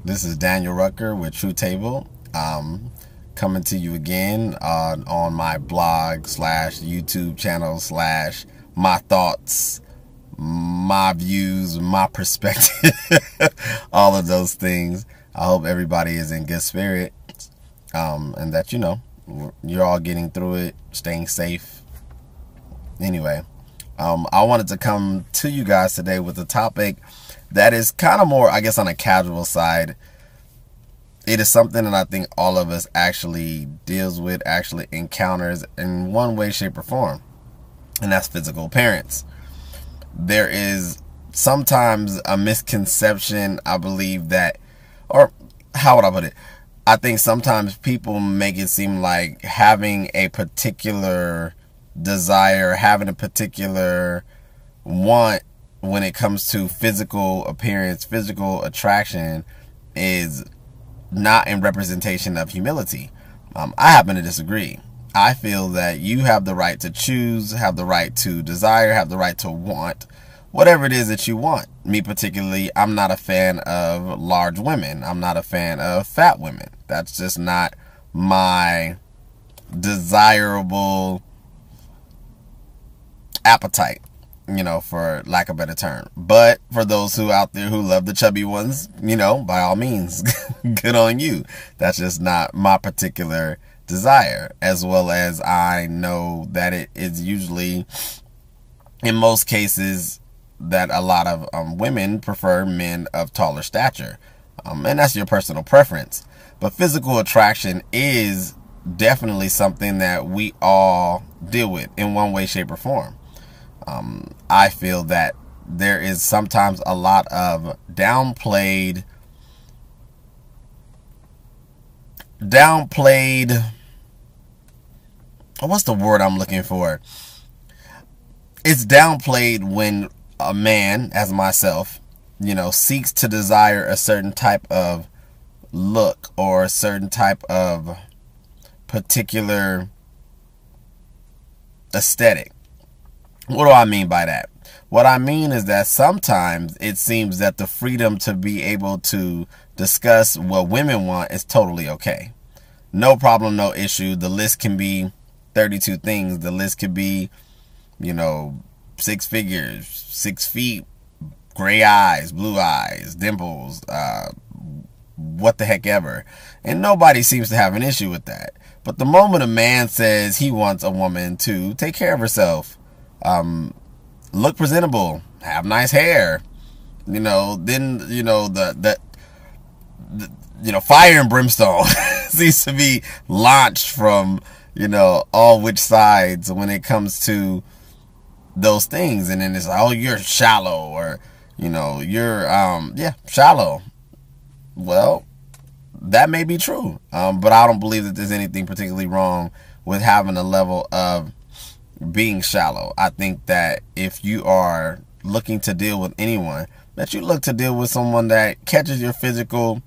This is Daniel Rucker with True Table, coming to you again on my blog / YouTube channel / my thoughts, my views, my perspective, all of those things. I hope everybody is in good spirit, and that you're all getting through it, staying safe. Anyway, I wanted to come to you guys today with a topic that is kind of more, I guess, on a casual side. It is something that I think all of us actually deals with, actually encounters in one way, shape, or form, and that's physical appearance. There is sometimes a misconception, I believe, that, or how would I put it? I think sometimes people make it seem like having a particular desire, having a particular want when it comes to physical appearance, physical attraction, is not in representation of humility. I happen to disagree. I feel that you have the right to choose, have the right to desire, have the right to want whatever it is that you want. Me particularly, I'm not a fan of large women. I'm not a fan of fat women. That's just not my desirable appetite, for lack of a better term. But for those who out there who love the chubby ones, by all means, good on you. That's just not my particular desire. As well as I know that it is usually, in most cases, that a lot of women prefer men of taller stature. And that's your personal preference. But physical attraction is definitely something that we all deal with in one way, shape, or form. I feel that there is sometimes a lot of downplayed, what's the word I'm looking for? It's downplayed when a man, as myself, seeks to desire a certain type of look or a certain type of particular aesthetic. What do I mean by that? What I mean is that sometimes it seems that the freedom to be able to discuss what women want is totally okay. No problem, no issue. The list can be 32 things. The list could be, 6 figures, 6 feet, gray eyes, blue eyes, dimples, what the heck ever. And nobody seems to have an issue with that. But the moment a man says he wants a woman to take care of herself, look presentable, have nice hair, then the fire and brimstone seems to be launched from all which sides when it comes to those things. And then it's like, oh, you're shallow, or you're shallow. Well, that may be true, but I don't believe that there's anything particularly wrong with having a level of being shallow. I think that if you are looking to deal with anyone, that you look to deal with someone that catches your physical,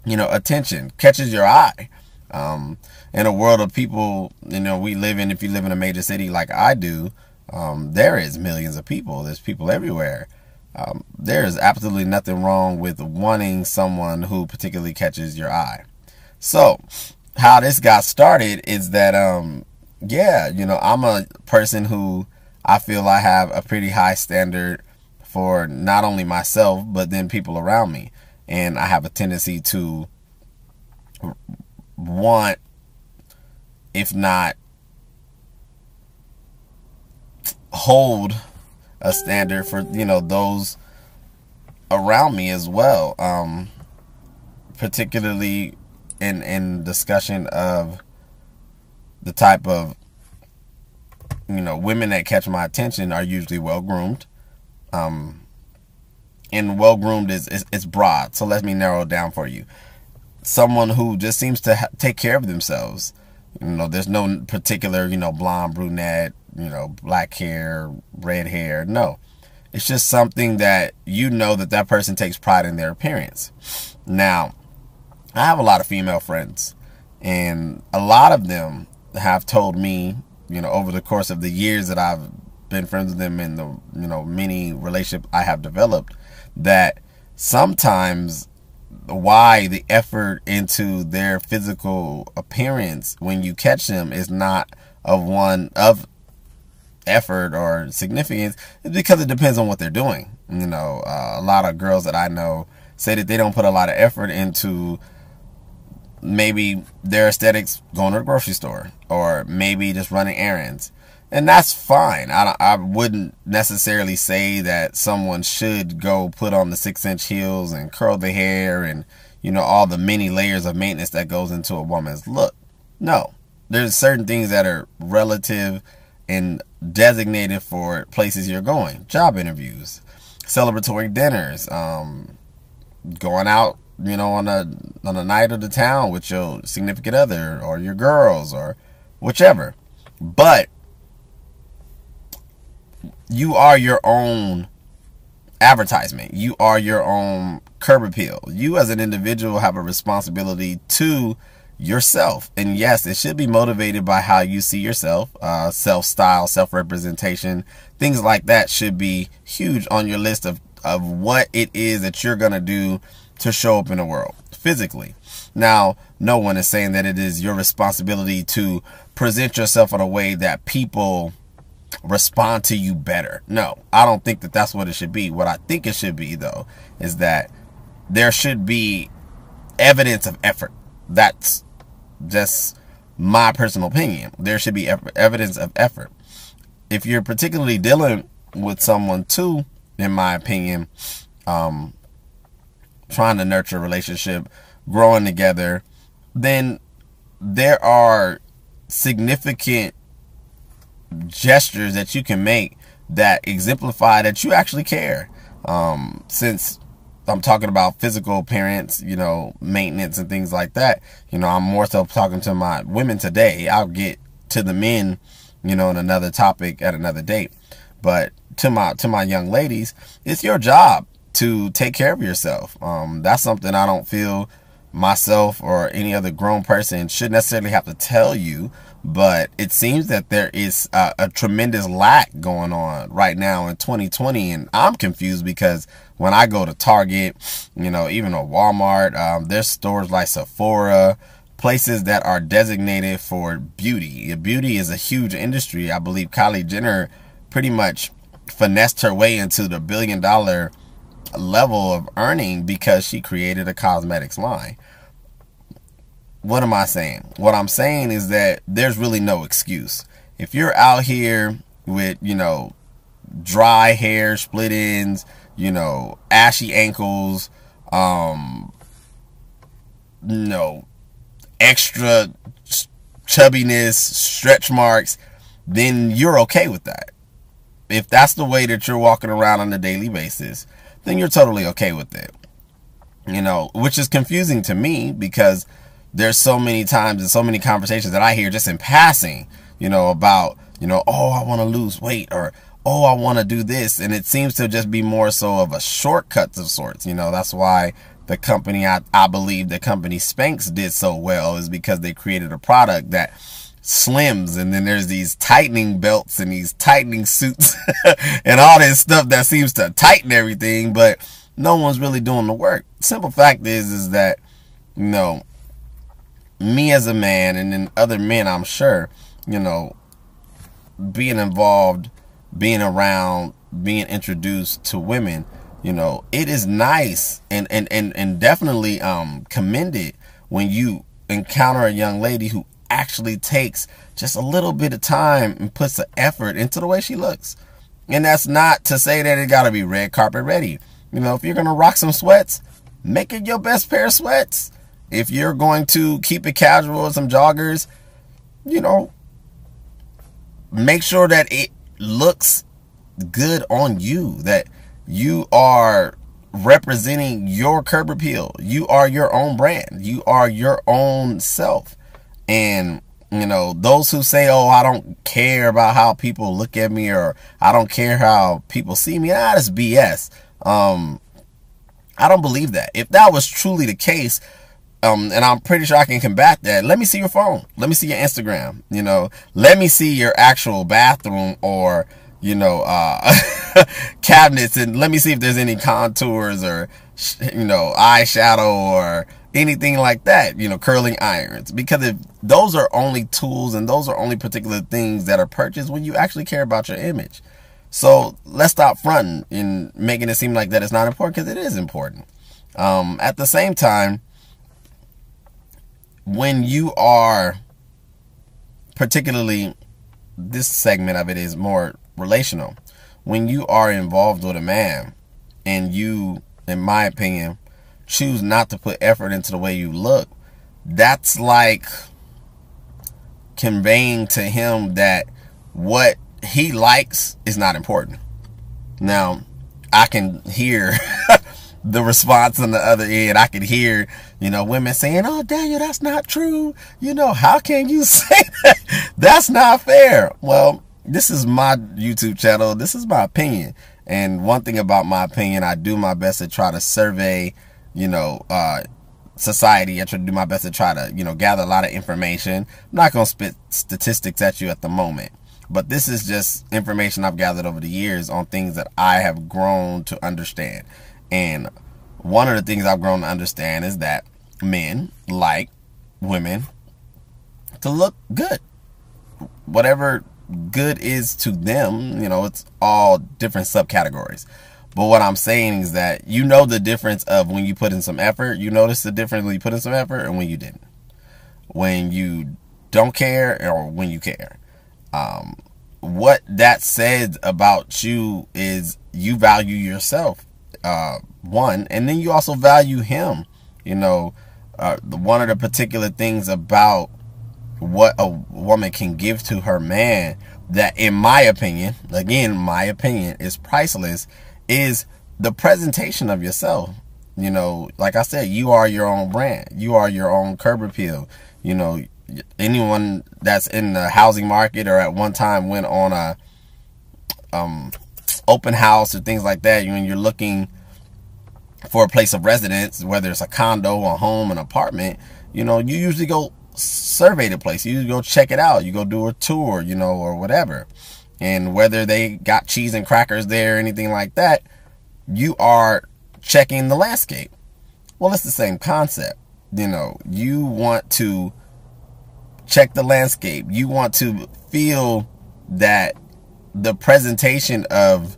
attention, catches your eye. In a world of people, we live in, if you live in a major city like I do, there is millions of people. There's people everywhere. There is absolutely nothing wrong with wanting someone who particularly catches your eye. So how this got started is that, I'm a person who I feel I have a pretty high standard for not only myself, but then people around me. And I have a tendency to want, if not hold, a standard for, those around me as well. Particularly in discussion of the type of, women that catch my attention are usually well-groomed. And well-groomed is broad. So let me narrow it down for you. Someone who just seems to take care of themselves. There's no particular, blonde, brunette, black hair, red hair. No. It's just something that that person takes pride in their appearance. Now, I have a lot of female friends, and a lot of them have told me, over the course of the years that I've been friends with them in the, many relationships I have developed, that sometimes why the effort into their physical appearance when you catch them is not of one of effort or significance, is because it depends on what they're doing. You know, a lot of girls that I know say that they don't put a lot of effort into maybe their aesthetics, going to the grocery store, or maybe just running errands. And that's fine. I wouldn't necessarily say that someone should go put on the 6-inch heels and curl the hair and, you know, all the many layers of maintenance that goes into a woman's look. No, there's certain things that are relative and designated for places you're going. Job interviews, celebratory dinners, going out, you know, on a night of the town with your significant other or your girls or whichever. But you are your own advertisement. You are your own curb appeal. You as an individual have a responsibility to yourself. And yes, it should be motivated by how you see yourself. Self-style, self-representation, things like that should be huge on your list of what it is that you're going to do to show up in the world physically. Now, no one is saying that it is your responsibility to present yourself in a way that people respond to you better. No, I don't think that that's what it should be. What I think it should be, though, is that there should be evidence of effort. That's just my personal opinion. There should be evidence of effort. If you're particularly dealing with someone too, in my opinion, trying to nurture a relationship, growing together, then there are significant gestures that you can make that exemplify that you actually care. Since I'm talking about physical appearance, you know, maintenance and things like that, you know, I'm more so talking to my women today. I'll get to the men, you know, in another topic at another date. But to my young ladies, it's your job to take care of yourself. That's something I don't feel myself or any other grown person should necessarily have to tell you, but it seems that there is a tremendous lack going on right now in 2020, and I'm confused because when I go to Target, you know, even a Walmart, there's stores like Sephora, places that are designated for beauty. Beauty is a huge industry. I believe Kylie Jenner pretty much finessed her way into the $1 billion level of earning because she created a cosmetics line. What am I saying? What I'm saying is that there's really no excuse. If you're out here with, you know, dry hair, split ends, you know, ashy ankles, you know, extra chubbiness, stretch marks, then you're okay with that. If that's the way that you're walking around on a daily basis, then you're totally okay with it. You know, which is confusing to me because there's so many times and so many conversations that I hear just in passing, you know, about, you know, oh, I want to lose weight, or, oh, I want to do this. And it seems to just be more so of a shortcut of sorts. You know, that's why the company, I believe the company Spanx did so well, is because they created a product that slims, and then there's these tightening belts and these tightening suits and all this stuff that seems to tighten everything, but no one's really doing the work. Simple fact is that, you know, me as a man, and then other men, I'm sure, you know, being involved, being around, being introduced to women, you know, it is nice and definitely commended when you encounter a young lady who actually takes just a little bit of time and puts the effort into the way she looks. And that's not to say that it got to be red carpet ready. You know, if you're going to rock some sweats, make it your best pair of sweats. If you're going to keep it casual with some joggers, you know, make sure that it looks good on you, that you are representing your curb appeal. You are your own brand. You are your own self. And, you know, those who say, oh, I don't care about how people look at me, or I don't care how people see me, that's BS. I don't believe that. If that was truly the case, and I'm pretty sure I can combat that, let me see your phone. Let me see your Instagram. You know, let me see your actual bathroom, or, you know, cabinets and let me see if there's any contours or, eyeshadow or anything like that, curling irons. Because if those are only tools and those are only particular things that are purchased when you actually care about your image. So let's stop fronting and making it seem like that it's not important, because it is important. At the same time, when you are, particularly this segment of it is more relational, when you are involved with a man and you, in my opinion, choose not to put effort into the way you look, that's like conveying to him that what he likes is not important. Now, I can hear the response on the other end. I can hear, women saying, "Oh, Daniel, that's not true. How can you say that? That's not fair." Well, this is my YouTube channel. This is my opinion. And one thing about my opinion, I do my best to try to survey, society. I try to do my best to try to, gather a lot of information. I'm not going to spit statistics at you at the moment, but this is just information I've gathered over the years on things that I have grown to understand. And one of the things I've grown to understand is that men like women to look good. Whatever good is to them, it's all different subcategories. But what I'm saying is that the difference of when you put in some effort. You notice the difference when you put in some effort and when you didn't. When you don't care or when you care. What that says about you is you value yourself, one, and then you also value him. One of the particular things about what a woman can give to her man that, in my opinion, again, my opinion, is priceless, is the presentation of yourself. Like I said, you are your own brand. You are your own curb appeal. Anyone that's in the housing market or at one time went on a open house or things like that, when you're looking for a place of residence, whether it's a condo, a home, an apartment, you usually go survey the place. You go check it out. You go do a tour, or whatever. And whether they got cheese and crackers there or anything like that, you are checking the landscape. Well, it's the same concept. You want to check the landscape. You want to feel that the presentation of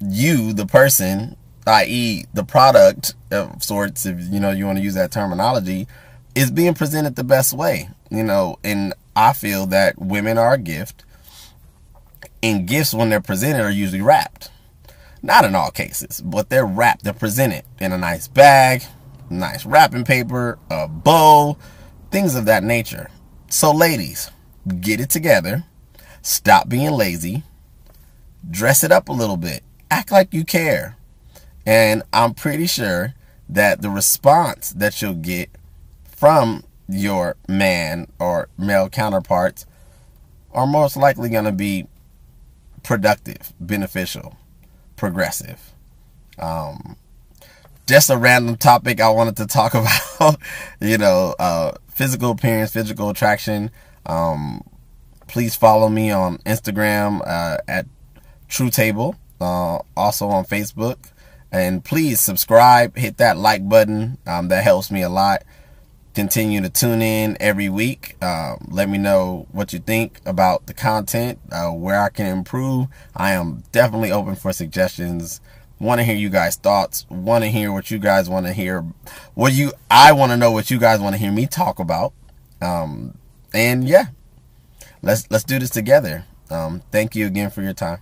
you, the person, i.e. the product of sorts, if you want to use that terminology, is being presented the best way. And I feel that women are a gift, and gifts, when they're presented, are usually wrapped. Not in all cases, but they're wrapped. They're presented in a nice bag, nice wrapping paper, a bow, things of that nature. So ladies, get it together. Stop being lazy. Dress it up a little bit. Act like you care. And I'm pretty sure that the response that you'll get from your man or male counterparts are most likely going to be productive, beneficial, progressive. Just a random topic I wanted to talk about, physical appearance, physical attraction. Please follow me on Instagram at True Table, also on Facebook. And please subscribe, hit that like button. That helps me a lot. Continue to tune in every week. Let me know what you think about the content, where I can improve. I am definitely open for suggestions. Want to hear you guys' thoughts. Want to hear what you guys want to hear. I want to know what you guys want to hear me talk about. And yeah, let's do this together. Thank you again for your time.